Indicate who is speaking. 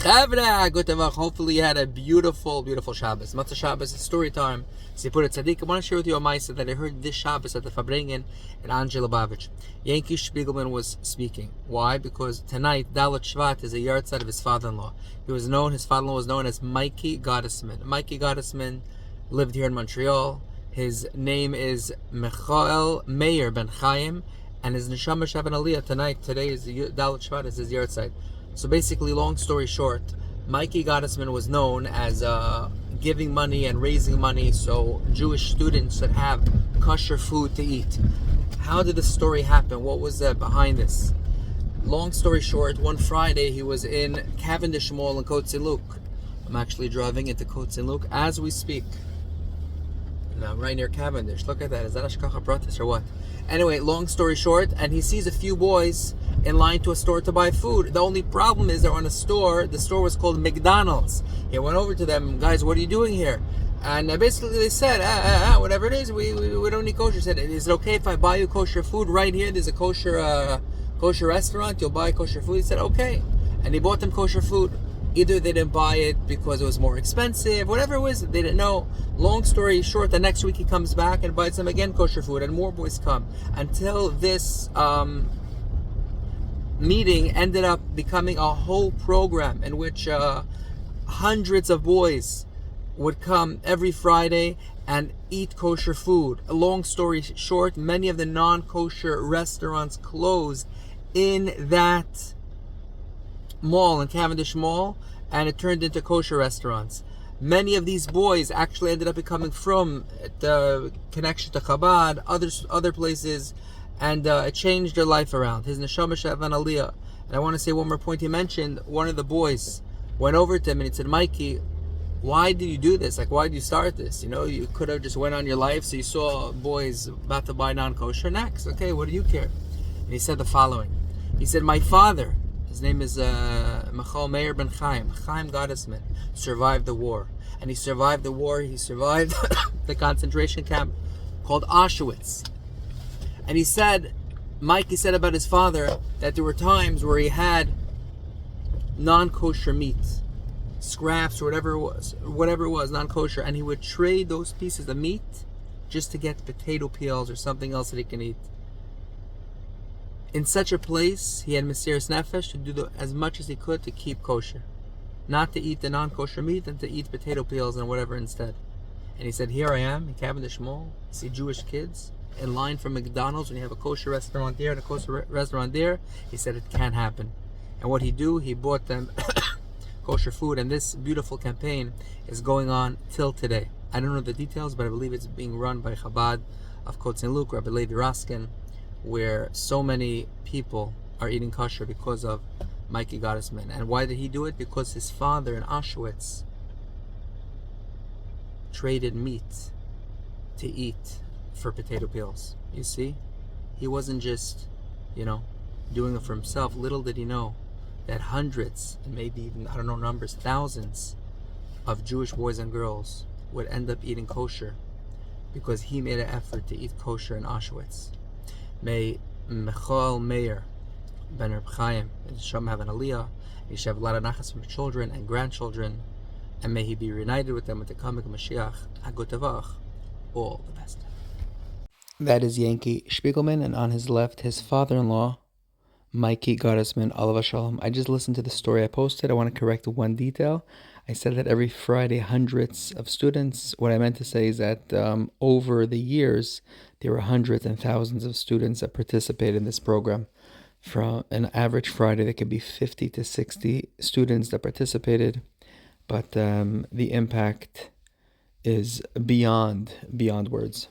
Speaker 1: Hopefully you had a beautiful, beautiful Shabbos. Matzah Shabbos is story time. So you put it tzaddik. I want to share with you a ma'aseh that I heard this Shabbos at the Fabringen in Angela Lubavitch. Yankee Spiegelman was speaking. Why? Because tonight, Dalet Shvat is a yahrzeit of his father-in-law. His father-in-law was known as Mikey Gottesman. Mikey Gottesman lived here in Montreal. His name is Michael Meir Ben Chaim, and his neshama shavan aliyah tonight. Today is Dalet Shvat is his yahrzeit. So basically, long story short, Mikey Gottesman was known as giving money and raising money so Jewish students should have kosher food to eat. How did this story happen? What was behind this? Long story short, one Friday he was in Cavendish Mall in Côte Saint-Luc. I'm actually driving into Côte Saint-Luc as we speak. Now, right near Cavendish. Look at that. Is that Ashkacha Pratis or what? Anyway, long story short, and he sees a few boys in line to a store to buy food. The only problem is they're on a store. The store was called McDonald's. He went over to them, guys, what are you doing here? And basically they said, whatever it is, we don't need kosher. He said, is it okay if I buy you kosher food right here? There's a kosher restaurant. You'll buy kosher food. He said, okay. And he bought them kosher food. Either they didn't buy it because it was more expensive, whatever it was, they didn't know. Long story short, the next week he comes back and buys them again kosher food, and more boys come. Until this meeting ended up becoming a whole program in which hundreds of boys would come every Friday and eat kosher food. A long story short, many of the non-kosher restaurants closed in that mall, in Cavendish Mall, and it turned into kosher restaurants. Many of these boys actually ended up becoming from the connection to Chabad, other places, and it changed their life around. His neshama shavan aliyah. And I want to say one more point. He mentioned one of the boys went over to him and he said, Mikey, why did you do this? Like, why did you start this? You know, you could have just went on your life. So you saw boys about to buy non-kosher. Next, okay, what do you care? And he said the following. He said, my father, his name is Michael Meir Ben Chaim Gottesman, survived the war. And he survived the war. He survived the concentration camp called Auschwitz. And he said, Mikey said about his father that there were times where he had non-kosher meat, scraps or whatever it was, non-kosher, and he would trade those pieces of meat just to get potato peels or something else that he can eat. In such a place, he had Mesiras Nefesh to do as much as he could to keep kosher. Not to eat the non-kosher meat and to eat potato peels and whatever instead. And he said, here I am in Cavendish Mall, I see Jewish kids in line for McDonald's when you have a kosher restaurant there and a kosher restaurant there. He said it can't happen. And what he do, he bought them kosher food, and this beautiful campaign is going on till today. I don't know the details, but I believe it's being run by Chabad of Côte Saint-Luc, Rabbi Levi Raskin, where so many people are eating kosher because of Mikey Gottesman. And why did he do it? Because his father in Auschwitz traded meat to eat for potato peels. You see? He wasn't just, doing it for himself. Little did he know that hundreds, and maybe even, I don't know numbers, thousands of Jewish boys and girls would end up eating kosher because he made an effort to eat kosher in Auschwitz. May Michael Meir Ben Reb Chaim and Shom have an aliyah. He should have a lot of nachas from his children and grandchildren, and may he be reunited with them with the coming of Mashiach. Hagotavach. All the best. That is Yankee Spiegelman, and on his left, his father-in-law, Mikey Gottesman, Alav Shalom. I just listened to the story I posted. I want to correct one detail. I said that every Friday, hundreds of students. What I meant to say is that over the years, there were hundreds and thousands of students that participated in this program. From an average Friday, there could be 50 to 60 students that participated, but the impact is beyond words.